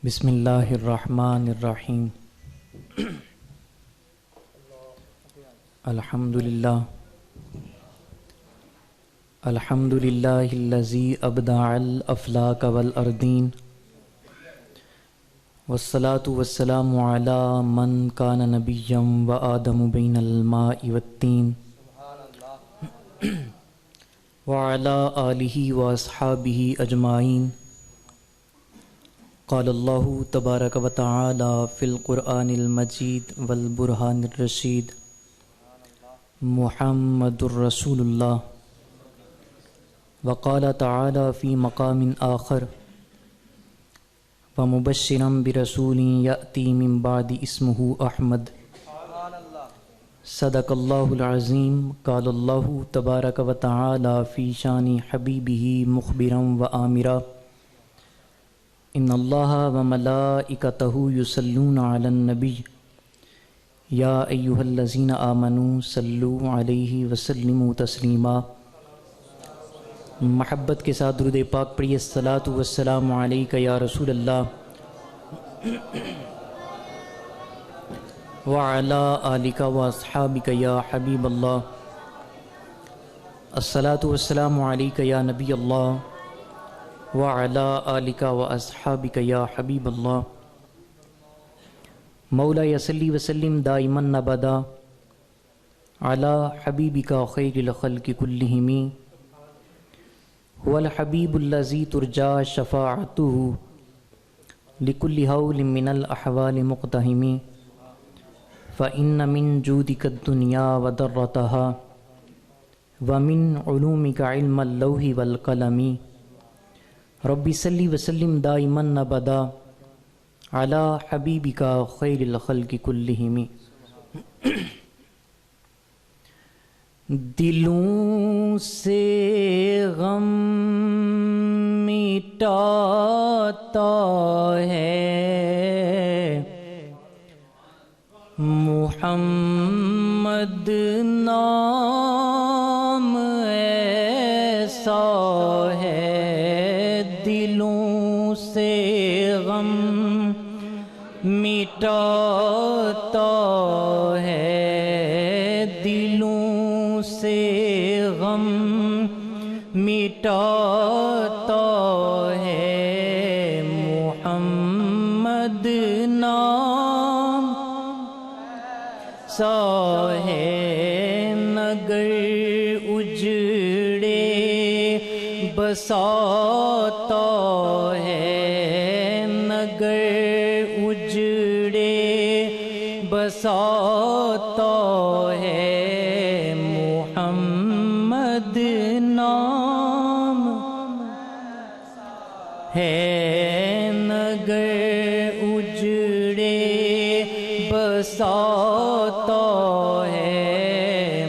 بسم اللہ الرحمن الرحیم الحمد للہ الذی ابدع الافلاک والارضین والصلاة والسلام علی من کان نبیا وآدم بین الماء والتین وعلی آلہ واصحابہ اجمعین. قال اللہ تبارک و تعالی فی القرآن المجید والبرہان الرشید محمد الرسول اللہ. وقال تعالی فی مقام آخر ومبشرا برسول یأتی من بعد اسمہ احمد. صدق اللہ العظیم. قال اللہ تبارک و تعالی فی شان حبیبہ مخبرا و آمرا ان اللہ وملائکتہ یصلون علی النبی یا ایہا الذین آمنوا صلوا علیہ وسلموا تسلیما. محبت کے ساتھ درود پاک پڑھیے. الصلاۃ والسلام علیک یا رسول اللہ وعلی آلک واصحابک یا حبیب اللہ. الصلاۃ والسلام علیک یا نبی اللہ وعلی آلک واصحابک یا حبیب اللہ. مولا صلی وسلم دائما ابدا علی حبیبک خیر الخلق کلہم هو الحبیب الذی ترجى شفاعته لكل هول من الأحوال مقتحم. فإن من جودك الدنيا وضرتها ومن علومك علم اللوح والقلم. رب صلی وسلم دائما ابدا علی حبیبک خیر الخلق کلہم. دلوں سے غم مٹاتا ہے محمد نام ایسا ہے. دلوں سے غم مٹاتا ہے دلوں سے غم مٹاتا ہے محمد نام سا ہے. نگر اجڑے بساتا ہے نگر اجڑے بساتا ہے محمد نام ہے. نگر اجڑے بساتا ہے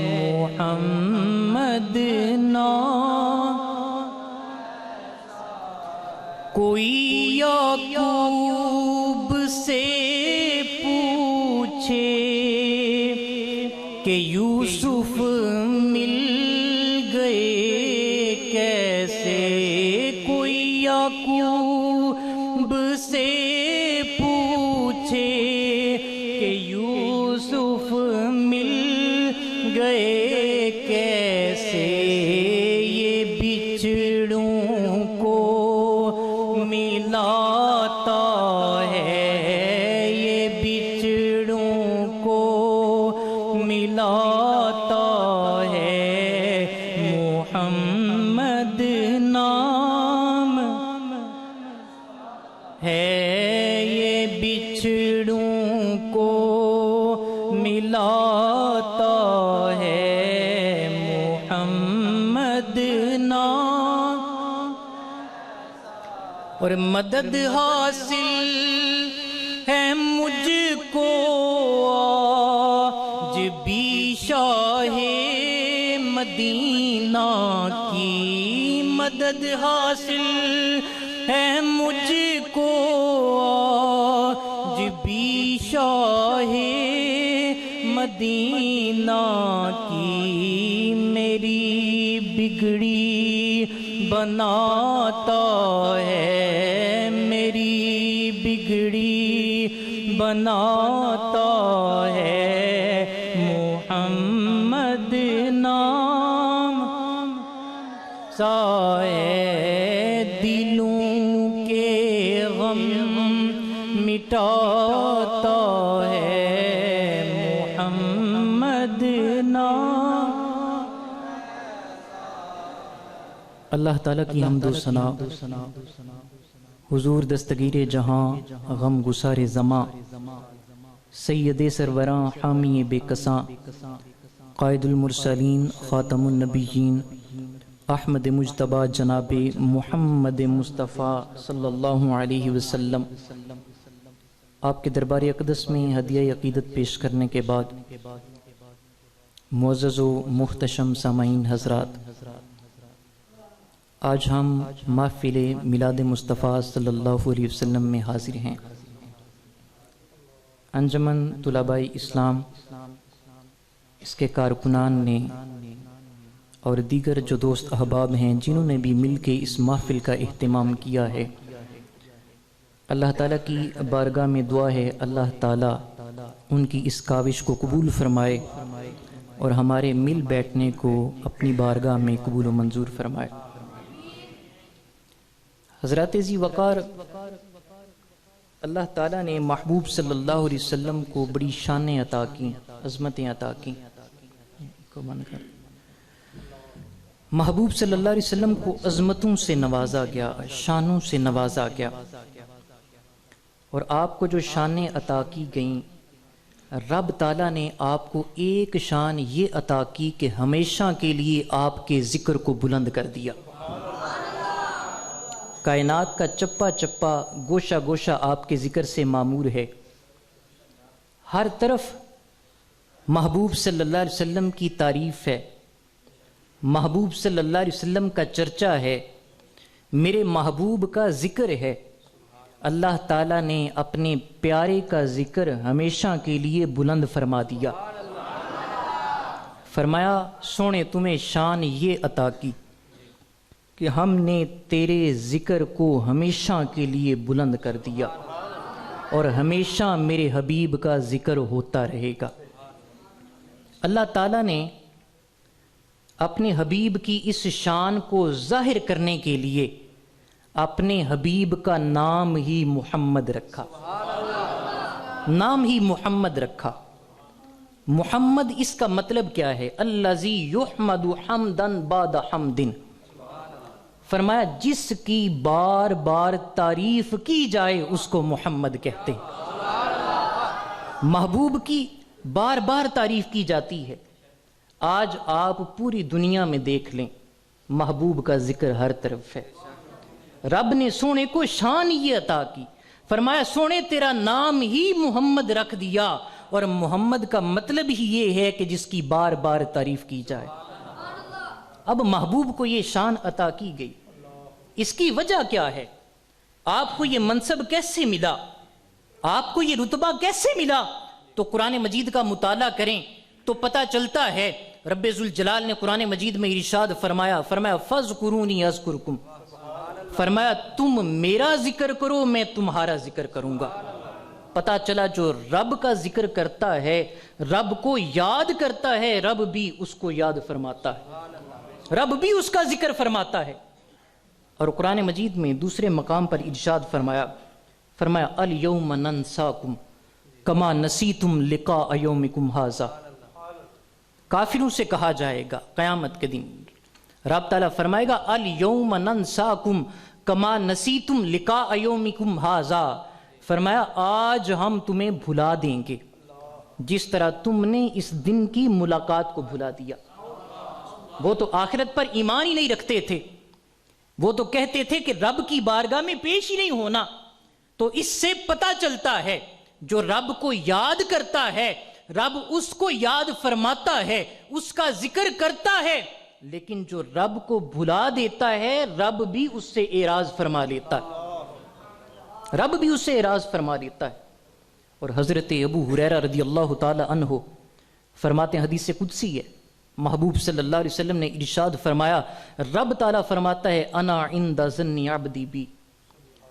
محمد نام. کوئی یعقوب سے پوچھے کہ یوسف مل گئے کیسے. کوئی یعقوب سے پوچھے کہ یوسف مل گئے کیسے. یہ بچھڑوں کو ملاتا ہے یہ بچھڑوں کو ملاتا ہے محمد نام ہے. یہ بچھڑوں کو ملاتا ہے محمد نام. اور مدد حاصل ہے مجھ کو آج بھی شاہ مدینہ کی. مدد حاصل ہے مجھ کو آج بھی شاہ مدینہ کی. میری بگڑی بناتا ہے میری بناتا ہے محمد نام، سائے دلوں کے غم مٹاتا ہے محمد نام۔ اللہ تعالیٰ کی حمد و ثنا، حضور دستگیر جہاں غم گسار زماں، سید سروراں حامی بے کساں، قائد المرسلین خاتم النبیین، احمد مجتبیٰ جناب محمد مصطفیٰ صلی اللہ علیہ وسلم، آپ کے دربار اقدس میں ہدیہ عقیدت پیش کرنے کے بعد معزز و محتشم سامعین حضرات، آج ہم محفل میلاد مصطفیٰ صلی اللہ علیہ وسلم میں حاضر ہیں۔ انجمن طلباء اسلام، اس کے کارکنان نے اور دیگر جو دوست احباب ہیں جنہوں نے بھی مل کے اس محفل کا اہتمام کیا ہے، اللہ تعالیٰ کی بارگاہ میں دعا ہے اللہ تعالیٰ ان کی اس کاوش کو قبول فرمائے اور ہمارے مل بیٹھنے کو اپنی بارگاہ میں قبول و منظور فرمائے۔ حضرات ذی وقار، اللہ تعالیٰ نے محبوب صلی اللہ علیہ وسلم کو بڑی شانیں عطا کی، عظمتیں عطا کی۔ محبوب صلی اللہ علیہ وسلم کو عظمتوں سے نوازا گیا، شانوں سے نوازا گیا، اور آپ کو جو شانیں عطا کی گئیں، رب تعالیٰ نے آپ کو ایک شان یہ عطا کی کہ ہمیشہ کے لیے آپ کے ذکر کو بلند کر دیا۔ کائنات کا چپا چپا، گوشہ گوشہ آپ کے ذکر سے معمور ہے۔ ہر طرف محبوب صلی اللہ علیہ وسلم کی تعریف ہے، محبوب صلی اللہ علیہ وسلم کا چرچا ہے، میرے محبوب کا ذکر ہے۔ اللہ تعالیٰ نے اپنے پیارے کا ذکر ہمیشہ کے لیے بلند فرما دیا۔ فرمایا سونے تمہیں شان یہ عطا کی کہ ہم نے تیرے ذکر کو ہمیشہ کے لیے بلند کر دیا، اور ہمیشہ میرے حبیب کا ذکر ہوتا رہے گا۔ اللہ تعالیٰ نے اپنے حبیب کی اس شان کو ظاہر کرنے کے لیے اپنے حبیب کا نام ہی محمد رکھا، نام ہی محمد رکھا۔ محمد اس کا مطلب کیا ہے؟ الذی یحمد حمدا بعد حمد، فرمایا جس کی بار بار تعریف کی جائے اس کو محمد کہتے ہیں۔ محبوب کی بار بار تعریف کی جاتی ہے۔ آج آپ پوری دنیا میں دیکھ لیں، محبوب کا ذکر ہر طرف ہے۔ رب نے سونے کو شان یہ عطا کی، فرمایا سونے تیرا نام ہی محمد رکھ دیا، اور محمد کا مطلب ہی یہ ہے کہ جس کی بار بار تعریف کی جائے۔ اب محبوب کو یہ شان عطا کی گئی، اس کی وجہ کیا ہے؟ آپ کو یہ منصب کیسے ملا؟ آپ کو یہ رتبہ کیسے ملا؟ تو قرآن مجید کا مطالعہ کریں تو پتہ چلتا ہے۔ رب ذوالجلال نے قرآن مجید میں ارشاد فرمایا فَاذْكُرُونِي أَذْكُرْكُمْ، فرمایا تم میرا ذکر کرو میں تمہارا ذکر کروں گا۔ پتہ چلا جو رب کا ذکر کرتا ہے، رب کو یاد کرتا ہے، رب بھی اس کو یاد فرماتا ہے، رب بھی اس کا ذکر فرماتا ہے۔ اور قرآن مجید میں دوسرے مقام پر ارشاد فرمایا الْيَوْمَ نَنْسَاكُمْ كَمَا نَسِيتُمْ لِقَاءَ يَوْمِكُمْ هَذَا، کافروں سے کہا جائے گا قیامت کے دن، رب تعالیٰ فرمائے گا الْيَوْمَ نَنْسَاكُمْ كَمَا نَسِيتُمْ لِقَاءَ يَوْمِكُمْ هَذَا، فرمایا آج ہم تمہیں بھلا دیں گے جس طرح تم نے اس دن کی ملاقات کو بھلا دیا۔ وہ تو آخرت پر ایمان ہی نہیں رکھتے تھے، وہ تو کہتے تھے کہ رب کی بارگاہ میں پیش ہی نہیں ہونا۔ تو اس سے پتہ چلتا ہے جو رب کو یاد کرتا ہے، رب اس کو یاد فرماتا ہے، اس کا ذکر کرتا ہے، لیکن جو رب کو بھلا دیتا ہے رب بھی اس سے اعراض فرما لیتا ہے، رب بھی اس سے اعراض فرما لیتا ہے۔ اور حضرت ابو ہریرہ رضی اللہ تعالی عنہ فرماتے ہیں، حدیث قدسی ہے، محبوب صلی اللہ علیہ وسلم نے ارشاد فرمایا، رب تعالیٰ فرماتا ہے انا عند ظن عبدی بی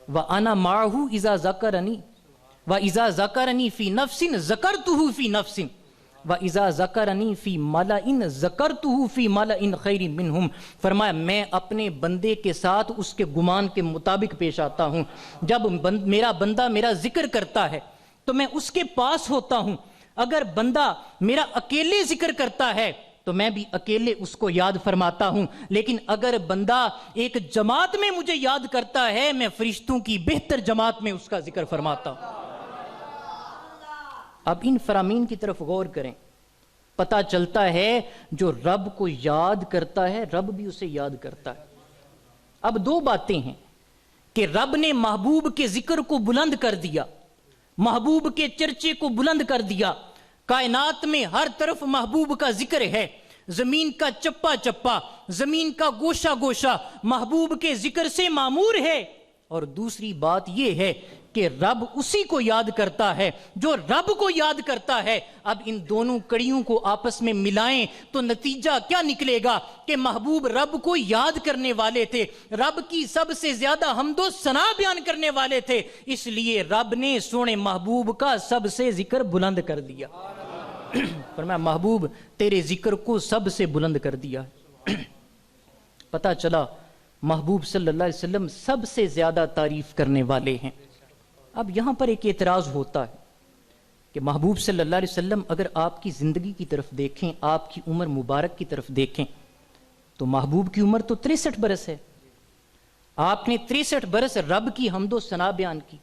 وانا معہ اذا ذکرنی، وَإِذَا ذَكَرَنِي فِي نَفْسٍ ذَكَرْتُهُ فِي نَفْسٍ وَإِذَا ذَكَرَنِي فِي مَلَئٍ ذَكَرْتُهُ فِي مَلَئٍ خَيْرٍ مِّنْهُمْ. فرمایا میں اپنے بندے کے ساتھ اس کے گمان کے مطابق پیش آتا ہوں. جب میرا بندہ میرا ذکر کرتا ہے تو میں اس کے پاس ہوتا ہوں. اگر بندہ میرا اکیلے ذکر کرتا ہے تو میں بھی اکیلے اس کو یاد فرماتا ہوں. لیکن اگر بندہ ایک جماعت میں مجھے یاد کرتا ہے میں فرشتوں کی بہتر جماعت میں اس کا ذکر فرماتا ہوں. اب ان فرامین کی طرف غور کریں. پتہ چلتا ہے جو رب کو یاد کرتا ہے رب بھی اسے یاد کرتا ہے. اب دو باتیں ہیں کہ رب نے محبوب کے ذکر کو بلند کر دیا, محبوب کے چرچے کو بلند کر دیا. کائنات میں ہر طرف محبوب کا ذکر ہے. زمین کا چپا چپا, زمین کا گوشہ گوشہ محبوب کے ذکر سے معمور ہے. اور دوسری بات یہ ہے کہ رب اسی کو یاد کرتا ہے جو رب کو یاد کرتا ہے. اب ان دونوں کڑیوں کو آپس میں ملائیں تو نتیجہ کیا نکلے گا کہ محبوب رب کو یاد کرنے والے تھے, رب کی سب سے زیادہ حمد و ثنا بیان کرنے والے تھے, اس لیے رب نے سونے محبوب کا سب سے ذکر بلند کر دیا. فرمایا محبوب تیرے ذکر کو سب سے بلند کر دیا. پتہ چلا محبوب صلی اللہ علیہ وسلم سب سے زیادہ تعریف کرنے والے ہیں. اب یہاں پر ایک اعتراض ہوتا ہے کہ محبوب صلی اللہ علیہ وسلم اگر آپ کی زندگی کی طرف دیکھیں, آپ کی عمر مبارک کی طرف دیکھیں تو محبوب کی عمر تو 63 برس ہے. آپ نے 63 برس رب کی حمد و ثنا بیان کی,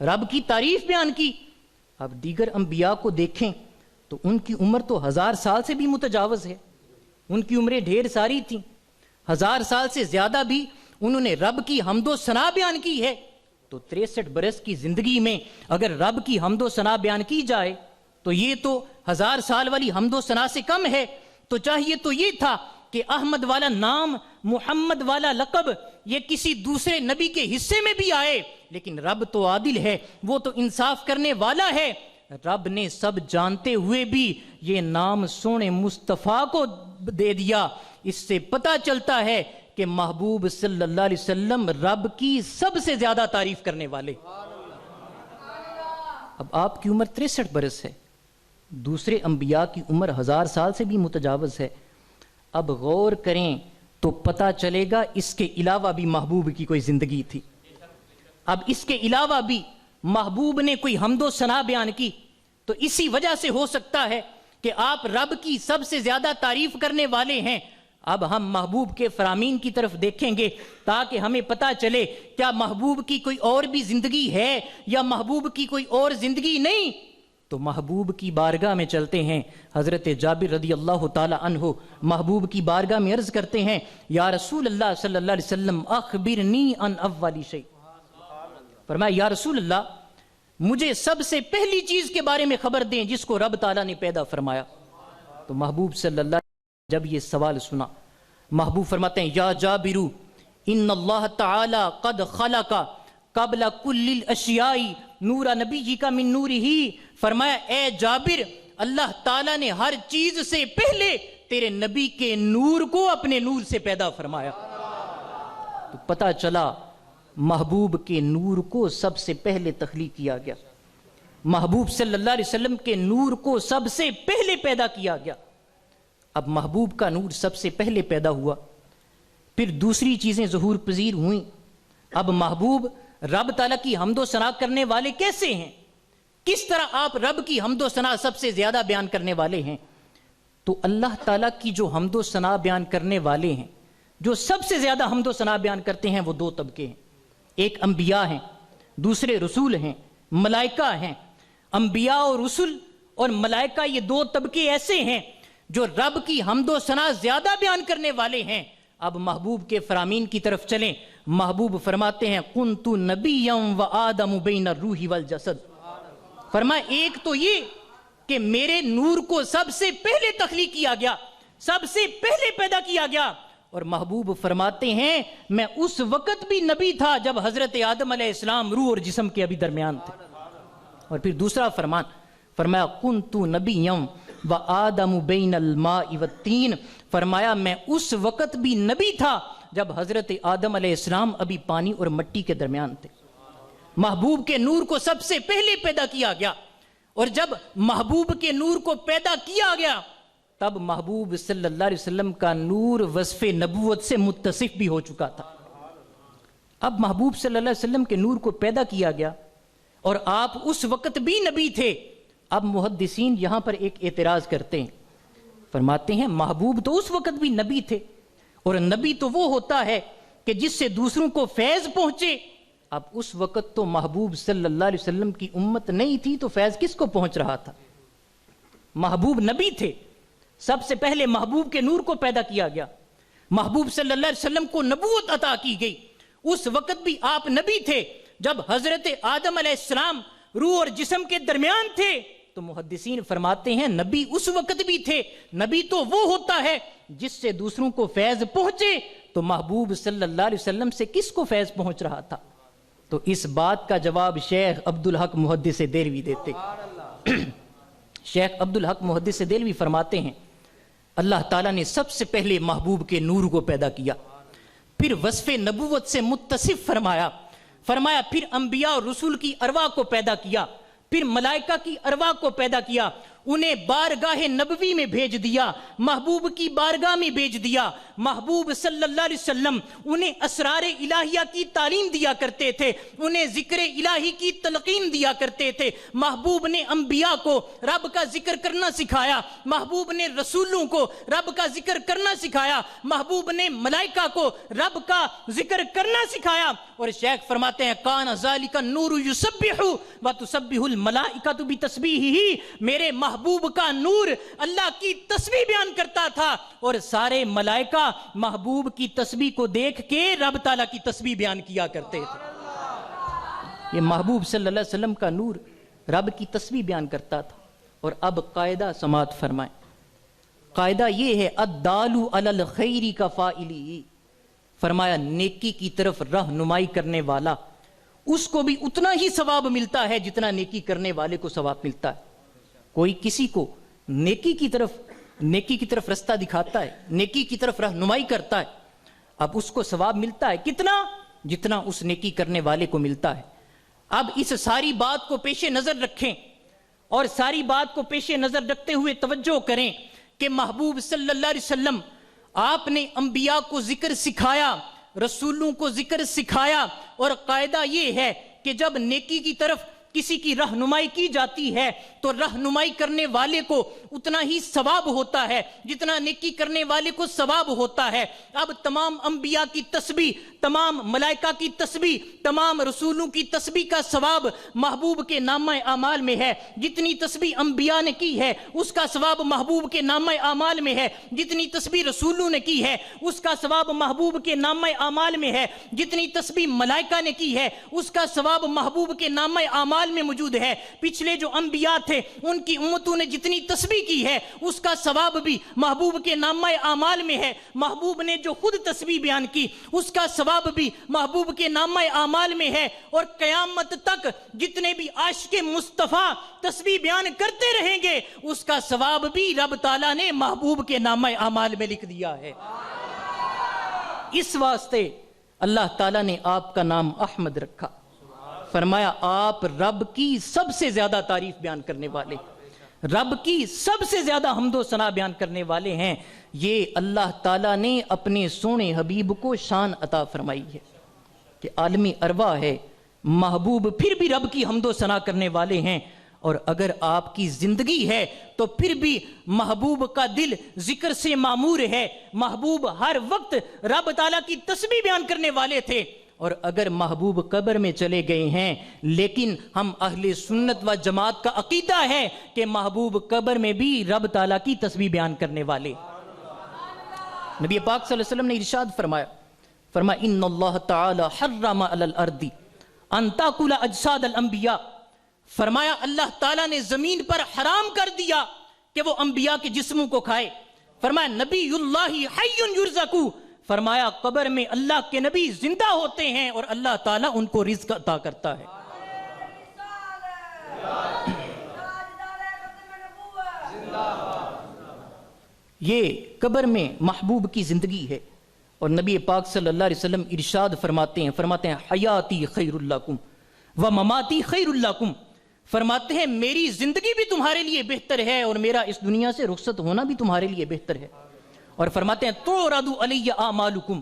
رب کی تعریف بیان کی. اب دیگر انبیاء کو دیکھیں تو ان کی عمر تو 1000 سال سے بھی متجاوز ہے. ان کی عمریں ڈھیر ساری تھیں, 1000 سال سے زیادہ بھی انہوں نے رب کی حمد و ثنا بیان کی ہے. تو 63 برس کی زندگی میں اگر رب کی حمد و ثنا بیان کی جائے تو یہ تو 1000 سال والی حمد و ثنا سے کم ہے. تو چاہیے تو یہ تھا کہ احمد والا نام, محمد والا لقب یہ کسی دوسرے نبی کے حصے میں بھی آئے. لیکن رب تو عادل ہے, وہ تو انصاف کرنے والا ہے. رب نے سب جانتے ہوئے بھی یہ نام سونے مصطفیٰ کو دے دیا. اس سے پتہ چلتا ہے کہ محبوب صلی اللہ علیہ وسلم رب کی سب سے زیادہ تعریف کرنے والے. اب آپ کی عمر 63 برس ہے, دوسرے انبیاء کی عمر 1000 سال سے بھی متجاوز ہے. اب غور کریں تو پتہ چلے گا اس کے علاوہ بھی محبوب کی کوئی زندگی تھی. اب اس کے علاوہ بھی محبوب نے کوئی حمد و ثنا بیان کی. تو اسی وجہ سے ہو سکتا ہے کہ آپ رب کی سب سے زیادہ تعریف کرنے والے ہیں. اب ہم محبوب کے فرامین کی طرف دیکھیں گے تاکہ ہمیں پتہ چلے کیا محبوب کی کوئی اور بھی زندگی ہے یا محبوب کی کوئی اور زندگی نہیں. تو محبوب کی بارگاہ میں چلتے ہیں. حضرت جابر رضی اللہ تعالی عنہ محبوب کی بارگاہ میں عرض کرتے ہیں یا رسول اللہ صلی اللہ علیہ وسلم اخبرنی عن اول شیء. فرمایا یا رسول اللہ مجھے سب سے پہلی چیز کے بارے میں خبر دیں جس کو رب تعالیٰ نے پیدا فرمایا. تو محبوب صلی اللہ علیہ وسلم جب یہ سوال سنا, محبوب فرماتے ہیں یا جابرو ان اللہ تعالی قد خلق قبل کل الاشیاء نور نبی کا من نور ہی. فرمایا اے جابر اللہ تعالیٰ نے ہر چیز سے پہلے تیرے نبی کے نور کو اپنے نور سے پیدا فرمایا. تو پتہ چلا محبوب کے نور کو سب سے پہلے تخلیق کیا گیا, محبوب صلی اللہ علیہ وسلم کے نور کو سب سے پہلے پیدا کیا گیا. اب محبوب کا نور سب سے پہلے پیدا ہوا, پھر دوسری چیزیں ظہور پذیر ہوئیں. اب محبوب رب تعالیٰ کی حمد و ثنا کرنے والے کیسے ہیں, کس طرح آپ رب کی حمد و ثنا سب سے زیادہ بیان کرنے والے ہیں. تو اللہ تعالیٰ کی جو حمد و ثنا بیان کرنے والے ہیں, جو سب سے زیادہ حمد و ثنا بیان کرتے ہیں, وہ دو طبقے ہیں. ایک انبیاء ہیں, دوسرے رسول ہیں, ملائکہ ہیں. انبیاء اور رسول اور ملائکہ یہ دو طبقے ایسے ہیں جو رب کی حمد و ثنا زیادہ بیان کرنے والے ہیں. اب محبوب کے فرامین کی طرف چلیں. محبوب فرماتے ہیں کنت نبیا و آدم بین الروح والجسد. فرمایا ایک تو یہ کہ میرے نور کو سب سے پہلے تخلیق کیا گیا, سب سے پہلے پیدا کیا گیا. اور محبوب فرماتے ہیں میں اس وقت بھی نبی تھا جب حضرت آدم علیہ السلام روح اور جسم کے ابھی درمیان تھے. اور پھر دوسرا فرمان فرمایا کنت نبیا و آدم بین الماء والتین. فرمایا میں اس وقت بھی نبی تھا جب حضرت آدم علیہ السلام ابھی پانی اور مٹی کے درمیان تھے. محبوب کے نور کو سب سے پہلے پیدا کیا گیا، اور جب محبوب کے نور کو پیدا کیا گیا تب محبوب صلی اللہ علیہ وسلم کا نور وصف نبوت سے متصف بھی ہو چکا تھا۔ اب محبوب صلی اللہ علیہ وسلم کے نور کو پیدا کیا گیا اور آپ اس وقت بھی نبی تھے۔ اب محدثین یہاں پر ایک اعتراض کرتے ہیں، فرماتے ہیں محبوب تو اس وقت بھی نبی تھے، اور نبی تو وہ ہوتا ہے کہ جس سے دوسروں کو فیض پہنچے۔ اب اس وقت تو محبوب صلی اللہ علیہ وسلم کی امت نہیں تھی، تو فیض کس کو پہنچ رہا تھا؟ محبوب نبی تھے، سب سے پہلے محبوب کے نور کو پیدا کیا گیا، محبوب صلی اللہ علیہ وسلم کو نبوت عطا کی گئی۔ اس وقت بھی آپ نبی تھے جب حضرت آدم علیہ السلام روح اور جسم کے درمیان تھے، تو محدثین فرماتے ہیں نبی اس وقت بھی تھے۔ نبی تو وہ ہوتا ہے جس سے دوسروں کو فیض پہنچے، تو محبوب صلی اللہ علیہ وسلم سے کس کو فیض پہنچ رہا تھا؟ تو اس بات کا جواب شیخ عبدالحق محدث دہلوی دیتے۔ شیخ عبدالحق محدث دہلوی فرماتے ہیں اللہ تعالیٰ نے سب سے پہلے محبوب کے نور کو پیدا کیا، پھر وصف نبوت سے متصف فرمایا، پھر انبیاء اور رسول کی ارواح کو پیدا کیا، پھر ملائکہ کی ارواح کو پیدا کیا، انہیں بارگاہ نبوی میں بھیج دیا، محبوب کی بارگاہ میں بھیج دیا۔ محبوب صلی اللہ علیہ وسلم انہیں اسرار الہیہ کی تعلیم دیا کرتے تھے، انہیں ذکر الہی کی تلقین دیا کرتے تھے۔ محبوب نے انبیاء کو رب کا ذکر کرنا سکھایا، محبوب نے رسولوں کو رب کا ذکر کرنا سکھایا، محبوب نے ملائکہ کو رب کا ذکر کرنا سکھایا۔ اور شیخ فرماتے ہیں کان ذالک النور یسبح وتسبح الملائکۃ بتسبیحہ، میرے محبوب کا نور اللہ کی تسبیح بیان کرتا تھا، اور سارے ملائکہ محبوب کی تسبیح کو دیکھ کے رب تعالیٰ کی تسبیح بیان کیا کرتے تھے۔ یہ محبوب صلی اللہ علیہ وسلم کا نور رب کی تسبیح بیان کرتا تھا۔ اور اب قاعدہ سماعت فرمائیں، قاعدہ یہ ہے الدال علی الخیر کفاعلہ، فرمایا نیکی کی طرف رہنمائی کرنے والا اس کو بھی اتنا ہی ثواب ملتا ہے جتنا نیکی کرنے والے کو ثواب ملتا ہے۔ کوئی کسی کو نیکی کی طرف رستہ دکھاتا ہے، نیکی کی طرف رہنمائی کرتا ہے، اب اس کو ثواب ملتا ہے کتنا؟ جتنا اس نیکی کرنے والے کو ملتا ہے۔ اب اس ساری بات کو پیش نظر رکھیں، اور ساری بات کو پیش نظر رکھتے ہوئے توجہ کریں کہ محبوب صلی اللہ علیہ وسلم آپ نے انبیاء کو ذکر سکھایا، رسولوں کو ذکر سکھایا، اور قاعدہ یہ ہے کہ جب نیکی کی طرف کسی کی رہنمائی کی جاتی ہے تو رہنمائی کرنے والے کو اتنا ہی ثواب ہوتا ہے جتنا نیکی کرنے والے کو ثواب ہوتا ہے۔ اب تمام انبیاء کی تسبیح، تمام ملائکہ کی تسبیح، تمام رسولوں کی تسبیح کا ثواب محبوب کے نامہ اعمال میں ہے۔ جتنی تسبیح انبیاء نے کی ہے اس کا ثواب محبوب کے نامہ اعمال میں ہے، جتنی تسبیح رسولوں نے کی ہے اس کا ثواب محبوب کے نامہ اعمال میں ہے، جتنی تسبیح ملائکہ نے کی ہے اس کا ثواب محبوب کے نامہ اعمال میں موجود ہے۔ پچھلے جو انبیاء تھے ان کی امتوں نے جتنی تسبیح کی ہے اس کا ثواب بھی محبوب کے نامہ اعمال میں ہے۔ محبوب نے جو خود تسبیح بیان کی اس کا ثواب بھی محبوب کے نامہ اعمال میں ہے، اور قیامت تک جتنے بھی عاشق مصطفیٰ تسبیح بیان کرتے رہیں گے اس کا ثواب بھی رب تعالیٰ نے محبوب کے نامہ اعمال میں لکھ دیا ہے۔ اس واسطے اللہ تعالیٰ نے آپ کا نام احمد رکھا، فرمایا آپ رب کی سب سے زیادہ تعریف بیان کرنے والے، رب کی سب سے زیادہ حمد و ثنا بیان کرنے والے ہیں۔ یہ اللہ تعالیٰ نے اپنے سونے حبیب کو شان عطا فرمائی ہے کہ عالمی ارواح ہے، محبوب پھر بھی رب کی حمد و ثنا کرنے والے ہیں۔ اور اگر آپ کی زندگی ہے تو پھر بھی محبوب کا دل ذکر سے معمور ہے، محبوب ہر وقت رب تعالیٰ کی تسبیح بیان کرنے والے تھے۔ اور اگر محبوب قبر میں چلے گئے ہیں، لیکن ہم اہل سنت و جماعت کا عقیدہ ہے کہ محبوب قبر میں بھی رب تعالیٰ کی تسبیح بیان کرنے والے۔ نبی پاک صلی اللہ علیہ وسلم نے ارشاد فرمایا ان اللہ تعالی حرم علی الارض ان تاکل اجساد الانبیاء، فرمایا اللہ تعالیٰ نے زمین پر حرام کر دیا کہ وہ انبیاء کے جسموں کو کھائے۔ فرمایا نبی اللہ حی یرزق، فرمایا قبر میں اللہ کے نبی زندہ ہوتے ہیں اور اللہ تعالیٰ ان کو رزق عطا کرتا ہے۔ یہ قبر میں محبوب کی زندگی ہے، اور نبی پاک صلی اللہ علیہ وسلم ارشاد فرماتے ہیں حیاتی خیر لکم، وَمَمَاتِي خَيْرٌ لَكُمْ، فرماتے ہیں میری زندگی بھی تمہارے لیے بہتر ہے اور میرا اس دنیا سے رخصت ہونا بھی تمہارے لیے بہتر ہے۔ اور فرماتے ہیں تُعْرَضُ عَلَيَّ أَعْمَالُكُمْ،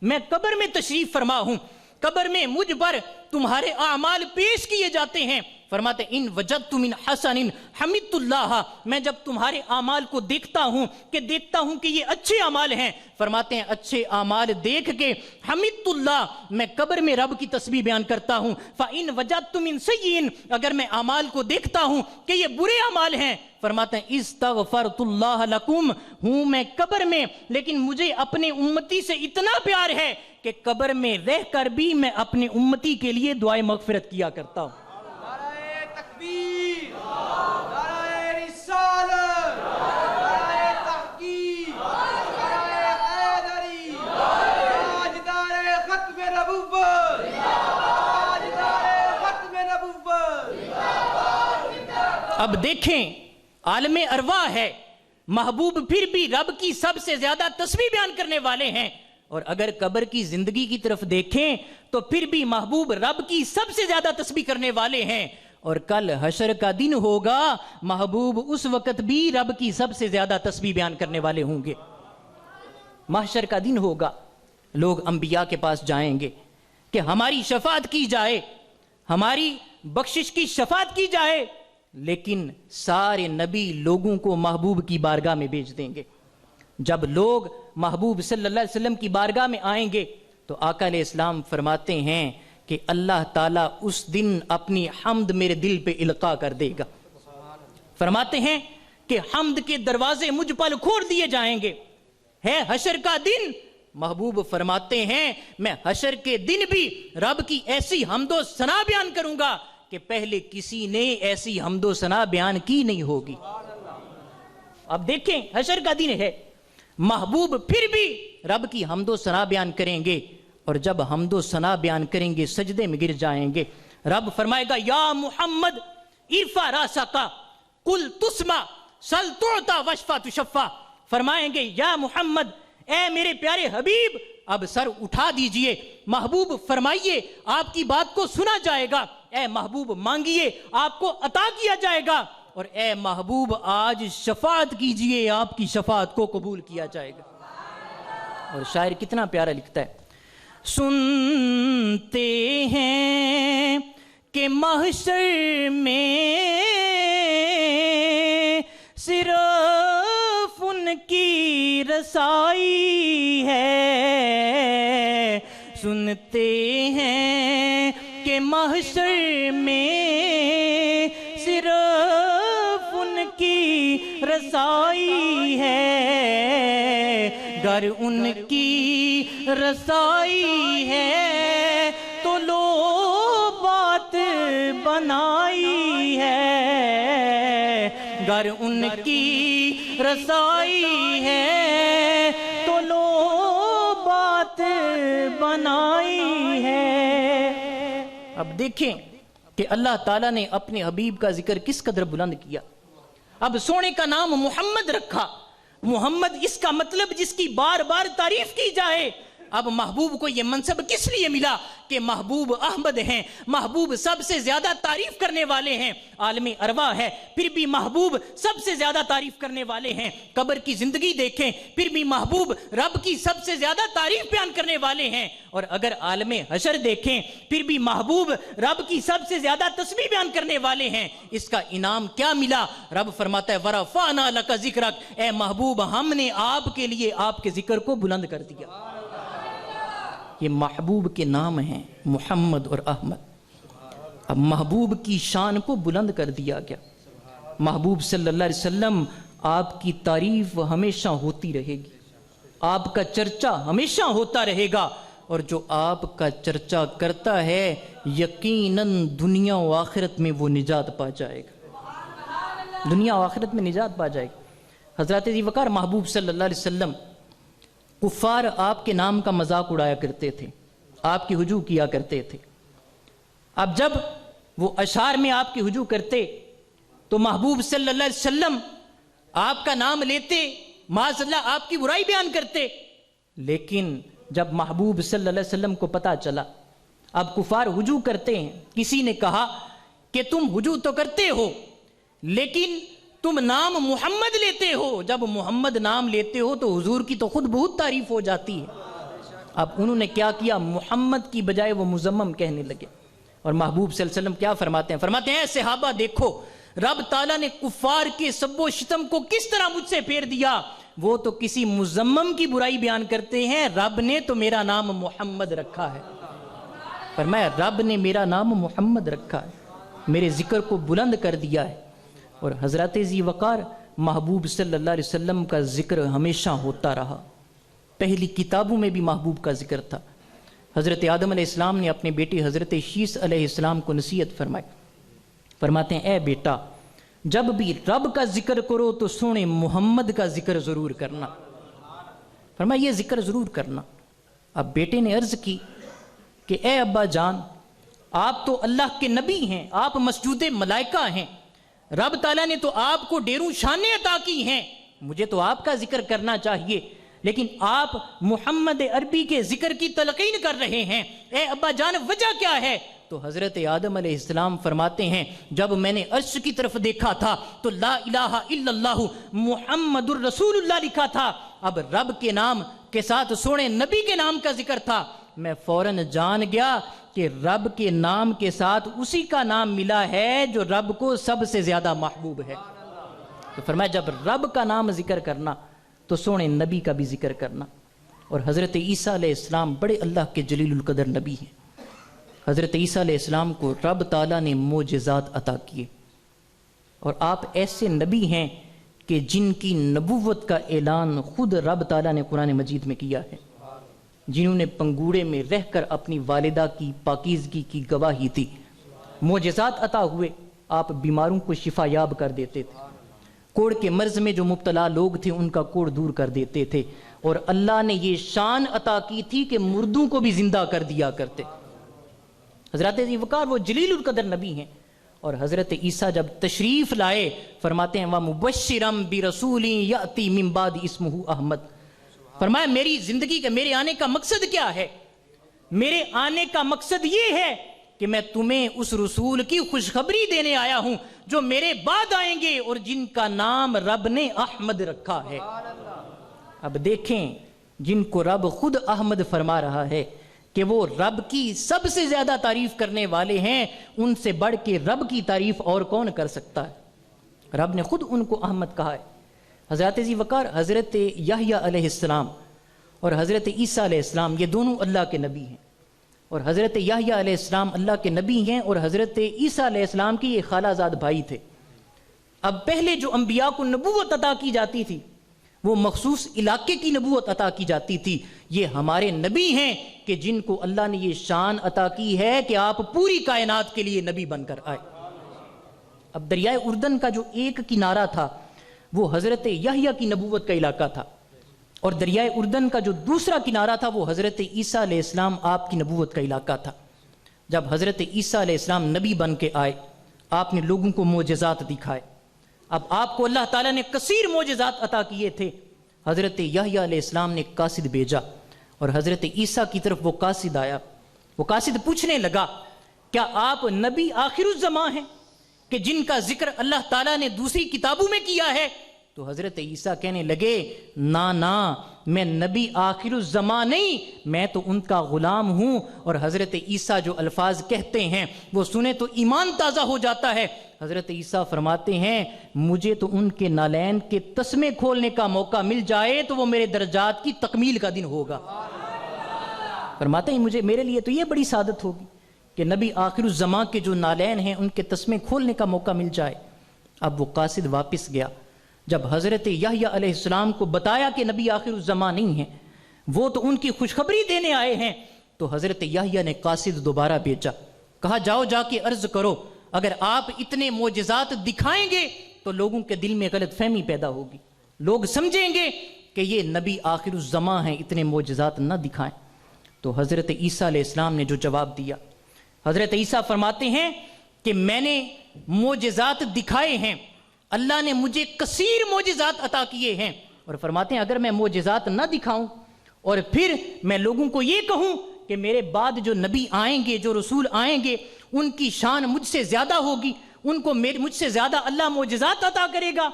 میں قبر میں تشریف فرما ہوں، قبر میں مجھ پر تمہارے اعمال پیش کیے جاتے ہیں۔ فرماتے ہیں ان وجدت من حسن حمدت اللہ، میں جب تمہارے اعمال کو دیکھتا ہوں کہ یہ اچھے اعمال ہیں، فرماتے ہیں اچھے اعمال دیکھ کے حمدت اللہ، میں قبر میں رب کی تسبیح بیان کرتا ہوں۔ فَإِن وَجَدْتُ مِن سَيِّئٍ، اگر میں اعمال کو دیکھتا ہوں کہ یہ برے اعمال ہیں، فرماتے ہیں استغفرت اللہ لکم، ہوں میں قبر میں لیکن مجھے اپنے امتی سے اتنا پیار ہے کہ قبر میں رہ کر بھی میں اپنے امتی کے لیے دعائے مغفرت کیا کرتا ہوں۔ نعرہ تکبیر، نعرہ رسالت، نعرہ تحقیق، نعرہ حیدری، تاجدار ختم نبوت، تاجدار ختم نبوت۔ اب دیکھیں عالم ارواح ہے، محبوب پھر بھی رب کی سب سے زیادہ تسبیح بیان کرنے والے ہیں، اور اگر قبر کی زندگی کی طرف دیکھیں تو پھر بھی محبوب رب کی سب سے زیادہ تسبیح کرنے والے ہیں، اور کل حشر کا دن ہوگا محبوب اس وقت بھی رب کی سب سے زیادہ تسبیح بیان کرنے والے ہوں گے۔ محشر کا دن ہوگا، لوگ انبیاء کے پاس جائیں گے کہ ہماری شفاعت کی جائے، ہماری بخشش کی شفاعت کی جائے، لیکن سارے نبی لوگوں کو محبوب کی بارگاہ میں بھیج دیں گے۔ جب لوگ محبوب صلی اللہ علیہ وسلم کی بارگاہ میں آئیں گے تو آقا علیہ السلام فرماتے ہیں کہ اللہ تعالیٰ اس دن اپنی حمد میرے دل پہ القاء کر دے گا۔ فرماتے ہیں کہ حمد کے دروازے مجھ پر کھول دیے جائیں گے، ہے حشر کا دن، محبوب فرماتے ہیں میں حشر کے دن بھی رب کی ایسی حمد و ثنا بیان کروں گا کہ پہلے کسی نے ایسی حمد و ثنا بیان کی نہیں ہوگی۔ اب دیکھیں حشر کا دن ہے، محبوب پھر بھی رب کی حمد و ثنا بیان کریں گے، اور جب حمد و ثنا بیان کریں گے سجدے میں گر جائیں گے۔ رب فرمائے گا یا محمد ارفع راسک قل تسمع سل تعطى واشفع تشفع، فرمائیں گے یا محمد اے میرے پیارے حبیب اب سر اٹھا دیجئے، محبوب فرمائیے آپ کی بات کو سنا جائے گا، اے محبوب مانگیے آپ کو عطا کیا جائے گا، اور اے محبوب آج شفاعت کیجئے آپ کی شفاعت کو قبول کیا جائے گا۔ اور شاعر کتنا پیارا لکھتا ہے، سنتے ہیں کہ محشر میں صرف ان کی رسائی ہے، سنتے ہیں کہ محشر میں صرف ان کی رسائی ہے، گر ان کی رسائی ہے تو لو بات بنائی ہے، گر ان کی رسائی ہے تو لو بات بنائی ہے۔ اب دیکھیں کہ اللہ تعالیٰ نے اپنے حبیب کا ذکر کس قدر بلند کیا۔ اب سونے کا نام محمد رکھا، محمد اس کا مطلب جس کی بار بار تعریف کی جائے۔ اب محبوب کو یہ منصب کس لیے ملا کہ محبوب احمد ہیں، محبوب سب سے زیادہ تعریف کرنے والے ہیں، عالم ارواح ہے پھر بھی محبوب سب سے زیادہ تعریف کرنے والے ہیں۔ قبر کی زندگی دیکھیں پھر بھی محبوب رب کی سب سے زیادہ تعریف بیان کرنے والے ہیں، اور اگر عالم حشر دیکھیں پھر بھی محبوب رب کی سب سے زیادہ تسبیح بیان کرنے والے ہیں۔ اس کا انعام کیا ملا؟ رب فرماتا ہے وَرَفَعْنَا لَكَ ذِكْرَكَ، اے محبوب ہم نے آپ کے لیے آپ کے ذکر کو بلند کر دیا۔ یہ محبوب کے نام ہیں محمد اور احمد۔ اب محبوب کی شان کو بلند کر دیا گیا۔ محبوب صلی اللہ علیہ وسلم آپ کی تعریف ہمیشہ ہوتی رہے گی، آپ کا چرچا ہمیشہ ہوتا رہے گا، اور جو آپ کا چرچا کرتا ہے یقیناً دنیا و آخرت میں وہ نجات پا جائے گا، دنیا و آخرت میں نجات پا جائے گا۔ حضرت ذی وقار محبوب صلی اللہ علیہ وسلم، کفار آپ کے نام کا مذاق اڑایا کرتے تھے، آپ کی ہجوم کیا کرتے تھے۔ اب جب وہ اشعار میں آپ کی ہجوم کرتے تو محبوب صلی اللہ علیہ وسلم آپ کا نام لیتے، معاذ اللہ آپ کی برائی بیان کرتے، لیکن جب محبوب صلی اللہ علیہ وسلم کو پتہ چلا، اب کفار ہجو کرتے ہیں، کسی نے کہا کہ تم ہجو تو کرتے ہو لیکن تم نام محمد لیتے ہو، جب محمد نام لیتے ہو تو حضور کی تو خود بہت تعریف ہو جاتی ہے۔ اب انہوں نے کیا کیا، محمد کی بجائے وہ مزمم کہنے لگے۔ اور محبوب صلی اللہ علیہ وسلم کیا فرماتے ہیں؟ فرماتے ہیں اے صحابہ دیکھو رب تعالیٰ نے کفار کے سب و شتم کو کس طرح مجھ سے پھیر دیا، وہ تو کسی مزمم کی برائی بیان کرتے ہیں، رب نے تو میرا نام محمد رکھا ہے۔ فرمایا رب نے میرا نام محمد رکھا ہے، میرے ذکر کو بلند کر دیا ہے۔ اور حضرت ذی وقار محبوب صلی اللہ علیہ وسلم کا ذکر ہمیشہ ہوتا رہا، پہلی کتابوں میں بھی محبوب کا ذکر تھا۔ حضرت آدم علیہ السلام نے اپنے بیٹے حضرت شیس علیہ السلام کو نصیحت فرمائی، فرماتے ہیں اے بیٹا جب بھی رب کا ذکر کرو تو سونے محمد کا ذکر ضرور کرنا، فرمایا یہ ذکر ضرور کرنا۔ اب بیٹے نے عرض کی کہ اے ابا جان آپ تو اللہ کے نبی ہیں، آپ مسجود ملائکہ ہیں، رب تعالیٰ نے تو آپ کو ڈیروں شانیں عطا کی ہیں، مجھے تو آپ کا ذکر کرنا چاہیے، لیکن آپ محمد عربی کے ذکر کی تلقین کر رہے ہیں، اے ابا جان وجہ کیا ہے؟ تو حضرت آدم علیہ السلام فرماتے ہیں جب میں نے عرش کی طرف دیکھا تھا تو لا الہ الا اللہ محمد الرسول اللہ لکھا تھا، اب رب کے نام کے ساتھ سونے نبی کے نام کا ذکر تھا، میں فوراً جان گیا کہ رب کے نام کے ساتھ اسی کا نام ملا ہے جو رب کو سب سے زیادہ محبوب ہے۔ تو فرمایا جب رب کا نام ذکر کرنا تو سونے نبی کا بھی ذکر کرنا۔ اور حضرت عیسیٰ علیہ السلام بڑے اللہ کے جلیل القدر نبی ہیں۔ حضرت عیسیٰ علیہ السلام کو رب تعالیٰ نے معجزات عطا کیے، اور آپ ایسے نبی ہیں کہ جن کی نبوت کا اعلان خود رب تعالیٰ نے قرآن مجید میں کیا ہے، جنہوں نے پنگوڑے میں رہ کر اپنی والدہ کی پاکیزگی کی گواہی دی، معجزات عطا ہوئے، آپ بیماروں کو شفا یاب کر دیتے تھے، کوڑ کے مرض میں جو مبتلا لوگ تھے ان کا کوڑ دور کر دیتے تھے، اور اللہ نے یہ شان عطا کی تھی کہ مردوں کو بھی زندہ کر دیا کرتے۔ حضرت ذی وقار وہ جلیل القدر نبی ہیں۔ اور حضرت عیسیٰ جب تشریف لائے فرماتے ہیں وَمُبَشِّرًا بِرَسُولٍ يَأْتِي مِن بَعْدِ اسْمُهُ احمد، فرمایا میری زندگی کا میرے آنے کا مقصد کیا ہے؟ میرے آنے کا مقصد یہ ہے کہ میں تمہیں اس رسول کی خوشخبری دینے آیا ہوں جو میرے بعد آئیں گے اور جن کا نام رب نے احمد رکھا ہے۔ اب دیکھیں جن کو رب خود احمد فرما رہا ہے کہ وہ رب کی سب سے زیادہ تعریف کرنے والے ہیں، ان سے بڑھ کے رب کی تعریف اور کون کر سکتا ہے؟ رب نے خود ان کو احمد کہا ہے۔ حضرت ذی وقار حضرت یحییٰ علیہ السلام اور حضرت عیسیٰ علیہ السلام یہ دونوں اللہ کے نبی ہیں، اور حضرت یحییٰ علیہ السلام اللہ کے نبی ہیں اور حضرت عیسیٰ علیہ السلام کی یہ خالہ زاد بھائی تھے۔ اب پہلے جو انبیاء کو نبوت عطا کی جاتی تھی وہ مخصوص علاقے کی نبوت عطا کی جاتی تھی، یہ ہمارے نبی ہیں کہ جن کو اللہ نے یہ شان عطا کی ہے کہ آپ پوری کائنات کے لیے نبی بن کر آئے۔ اب دریائے اردن کا جو ایک کنارہ تھا وہ حضرت یحییٰ کی نبوت کا علاقہ تھا، اور دریائے اردن کا جو دوسرا کنارہ تھا وہ حضرت عیسیٰ علیہ السلام آپ کی نبوت کا علاقہ تھا۔ جب حضرت عیسیٰ علیہ السلام نبی بن کے آئے آپ نے لوگوں کو معجزات دکھائے۔ اب آپ کو اللہ تعالیٰ نے کثیر معجزات عطا کیے تھے۔ حضرت یحییٰ علیہ السلام نے قاصد بھیجا اور حضرت عیسیٰ کی طرف وہ قاصد آیا، وہ قاصد پوچھنے لگا کیا آپ نبی آخر الزمان ہیں کہ جن کا ذکر اللہ تعالیٰ نے دوسری کتابوں میں کیا ہے؟ تو حضرت عیسیٰ کہنے لگے نا میں نبی آخر الزمان نہیں، میں تو ان کا غلام ہوں۔ اور حضرت عیسیٰ جو الفاظ کہتے ہیں وہ سنے تو ایمان تازہ ہو جاتا ہے۔ حضرت عیسیٰ فرماتے ہیں مجھے تو ان کے نالین کے تسمے کھولنے کا موقع مل جائے تو وہ میرے درجات کی تکمیل کا دن ہوگا۔ فرماتے ہیں میرے لیے تو یہ بڑی سعادت ہوگی کہ نبی آخر الزمان کے جو نالین ہیں ان کے تسمے کھولنے کا موقع مل جائے۔ اب وہ قاصد واپس گیا، جب حضرت یحییٰ علیہ السلام کو بتایا کہ نبی آخر الزمان نہیں ہیں، وہ تو ان کی خوشخبری دینے آئے ہیں، تو حضرت یحییٰ نے قاصد دوبارہ بھیجا، کہا جاؤ جا کے عرض کرو اگر آپ اتنے معجزات دکھائیں گے تو لوگوں کے دل میں غلط فہمی پیدا ہوگی، لوگ سمجھیں گے کہ یہ نبی آخر الزمان ہیں، اتنے معجزات نہ دکھائیں۔ تو حضرت عیسیٰ علیہ السلام نے جو جواب دیا، حضرت عیسیٰ فرماتے ہیں کہ میں نے معجزات دکھائے ہیں، اللہ نے مجھے کثیر معجزات عطا کیے ہیں، اور فرماتے ہیں اگر میں معجزات نہ دکھاؤں اور پھر میں لوگوں کو یہ کہوں کہ کہ میرے بعد جو نبی آئیں گے، جو رسول آئیں گے، ان کی شان مجھ سے زیادہ ہوگی، ان کو مجھ سے زیادہ اللہ معجزات عطا کرے گا.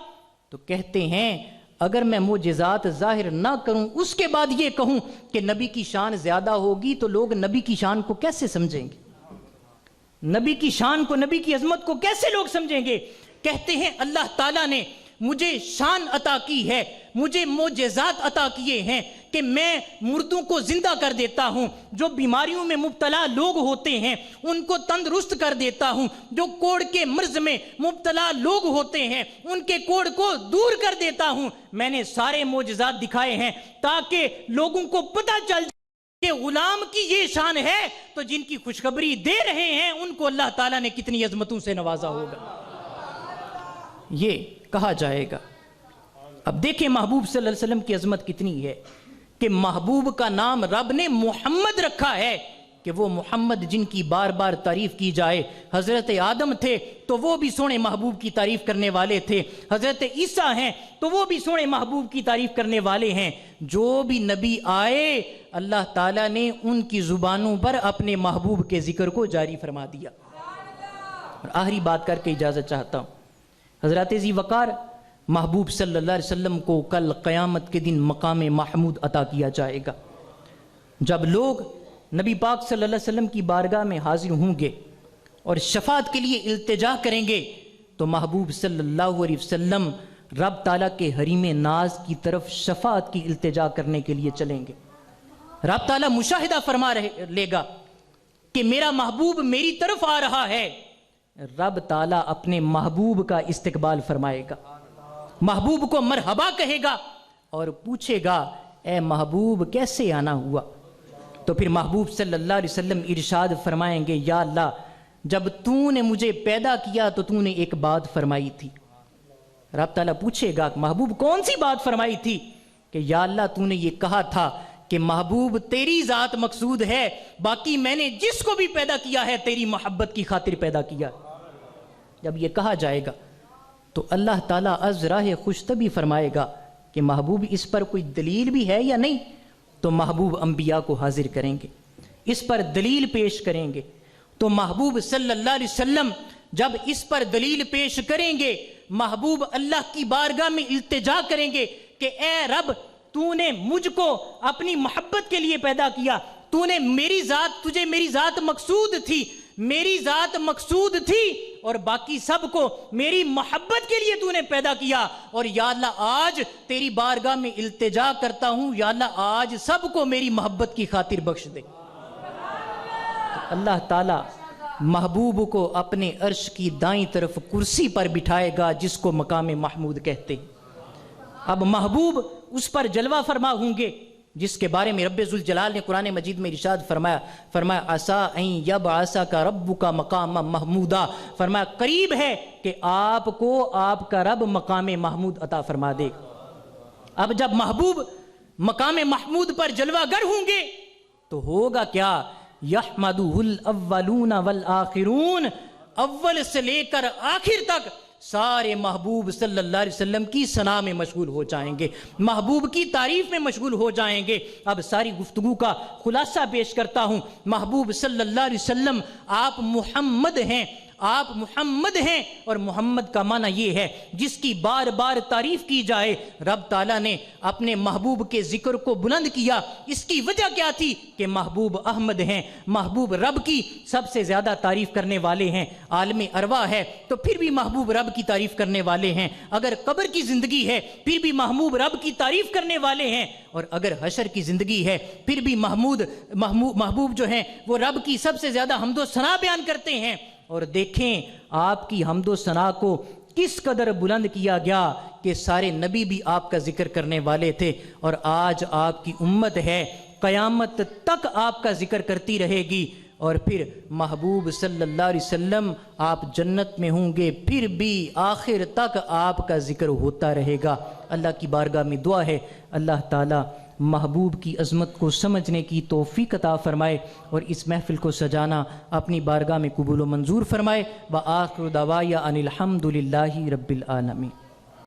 تو کہتے ہیں اگر میں معجزات ظاہر نہ کروں، اس کے بعد یہ کہوں کہ نبی کی شان زیادہ ہوگی، تو لوگ نبی کی شان کو کیسے سمجھیں گے؟ نبی کی شان کو، نبی کی عظمت کو کیسے لوگ سمجھیں گے؟ کہتے ہیں اللہ تعالیٰ نے مجھے شان عطا کی ہے، مجھے معجزات عطا کیے ہیں کہ میں مردوں کو زندہ کر دیتا ہوں، جو بیماریوں میں مبتلا لوگ ہوتے ہیں ان کو تندرست کر دیتا ہوں، جو کوڑ کے مرض میں مبتلا لوگ ہوتے ہیں ان کے کوڑ کو دور کر دیتا ہوں. میں نے سارے معجزات دکھائے ہیں تاکہ لوگوں کو پتہ چل جائے کہ غلام کی یہ شان ہے، تو جن کی خوشخبری دے رہے ہیں ان کو اللہ تعالیٰ نے کتنی عظمتوں سے نوازا ہوگا. یہ کہا جائے گا. اب دیکھیں محبوب صلی اللہ علیہ وسلم کی عظمت کتنی ہے کہ محبوب کا نام رب نے محمد رکھا ہے، کہ وہ محمد جن کی بار بار تعریف کی جائے. حضرت آدم تھے تو وہ بھی سونے محبوب کی تعریف کرنے والے تھے، حضرت عیسیٰ ہیں تو وہ بھی سونے محبوب کی تعریف کرنے والے ہیں. جو بھی نبی آئے اللہ تعالیٰ نے ان کی زبانوں پر اپنے محبوب کے ذکر کو جاری فرما دیا. اور آخری بات کر کے اجازت چاہتا ہوں. حضرت ذی وقار محبوب صلی اللہ علیہ وسلم کو کل قیامت کے دن مقام محمود عطا کیا جائے گا. جب لوگ نبی پاک صلی اللہ علیہ وسلم کی بارگاہ میں حاضر ہوں گے اور شفاعت کے لیے التجا کریں گے تو محبوب صلی اللہ علیہ وسلم رب تعالیٰ کے حریم ناز کی طرف شفاعت کی التجا کرنے کے لیے چلیں گے. رب تعالیٰ مشاہدہ فرما لے گا کہ میرا محبوب میری طرف آ رہا ہے. رب تعالیٰ اپنے محبوب کا استقبال فرمائے گا، محبوب کو مرحبا کہے گا اور پوچھے گا اے محبوب کیسے آنا ہوا؟ تو پھر محبوب صلی اللہ علیہ وسلم ارشاد فرمائیں گے یا اللہ جب تو نے مجھے پیدا کیا تو تو نے ایک بات فرمائی تھی. رب تعالیٰ پوچھے گا محبوب کون سی بات فرمائی تھی؟ کہ یا اللہ تو نے یہ کہا تھا کہ محبوب تیری ذات مقصود ہے، باقی میں نے جس کو بھی پیدا کیا ہے تیری محبت کی خاطر پیدا کیا. جب یہ کہا جائے گا تو اللہ تعالیٰ از راہ خوشطبی فرمائے گا کہ محبوب اس پر کوئی دلیل بھی ہے یا نہیں؟ تو محبوب انبیاء کو حاضر کریں گے، اس پر دلیل پیش کریں گے. تو محبوب صلی اللہ علیہ وسلم جب اس پر دلیل پیش کریں گے محبوب اللہ کی بارگاہ میں التجا کریں گے کہ اے رب تو نے مجھ کو اپنی محبت کے لیے پیدا کیا، تو نے تجھے میری ذات مقصود تھی، میری ذات مقصود تھی اور باقی سب کو میری محبت کے لیے تو نے پیدا کیا. اور یا اللہ آج تیری بارگاہ میں التجا کرتا ہوں، یا اللہ آج سب کو میری محبت کی خاطر بخش دے. اللہ تعالیٰ محبوب کو اپنے عرش کی دائیں طرف کرسی پر بٹھائے گا جس کو مقام محمود کہتے ہیں. اب محبوب اس پر جلوہ فرما ہوں گے جس کے بارے میں رب ذوالجلال نے قرآن مجید میں ارشاد فرمایا عسیٰ ان یبعثک ربک مقام محمودا، فرمایا قریب ہے کہ آپ کو آپ کا رب مقام محمود عطا فرما دے. اب جب محبوب مقام محمود پر جلوہ گر ہوں گے تو ہوگا کیا؟ یحمدہ الاولون والآخرون، اول سے لے کر آخر تک سارے محبوب صلی اللہ علیہ وسلم کی ثنا میں مشغول ہو جائیں گے، محبوب کی تعریف میں مشغول ہو جائیں گے. اب ساری گفتگو کا خلاصہ پیش کرتا ہوں. محبوب صلی اللہ علیہ وسلم آپ محمد ہیں، آپ محمد ہیں، اور محمد کا معنی یہ ہے جس کی بار بار تعریف کی جائے. رب تعالیٰ نے اپنے محبوب کے ذکر کو بلند کیا. اس کی وجہ کیا تھی؟ کہ محبوب احمد ہیں، محبوب رب کی سب سے زیادہ تعریف کرنے والے ہیں. عالم ارواح ہے تو پھر بھی محبوب رب کی تعریف کرنے والے ہیں. اگر قبر کی زندگی ہے پھر بھی محبوب رب کی تعریف کرنے والے ہیں. اور اگر حشر کی زندگی ہے پھر بھی محبوب جو ہیں وہ رب کی سب سے زیادہ حمد و ثنا بیان کرتے ہیں. اور دیکھیں آپ کی حمد و ثنا کو کس قدر بلند کیا گیا کہ سارے نبی بھی آپ کا ذکر کرنے والے تھے. اور آج آپ کی امت ہے قیامت تک آپ کا ذکر کرتی رہے گی. اور پھر محبوب صلی اللہ علیہ وسلم آپ جنت میں ہوں گے پھر بھی آخر تک آپ کا ذکر ہوتا رہے گا. اللہ کی بارگاہ میں دعا ہے اللہ تعالیٰ محبوب کی عظمت کو سمجھنے کی توفیق عطا فرمائے اور اس محفل کو سجانا اپنی بارگاہ میں قبول و منظور فرمائے. وآخر دعوایا ان الحمد للہ رب العالمین.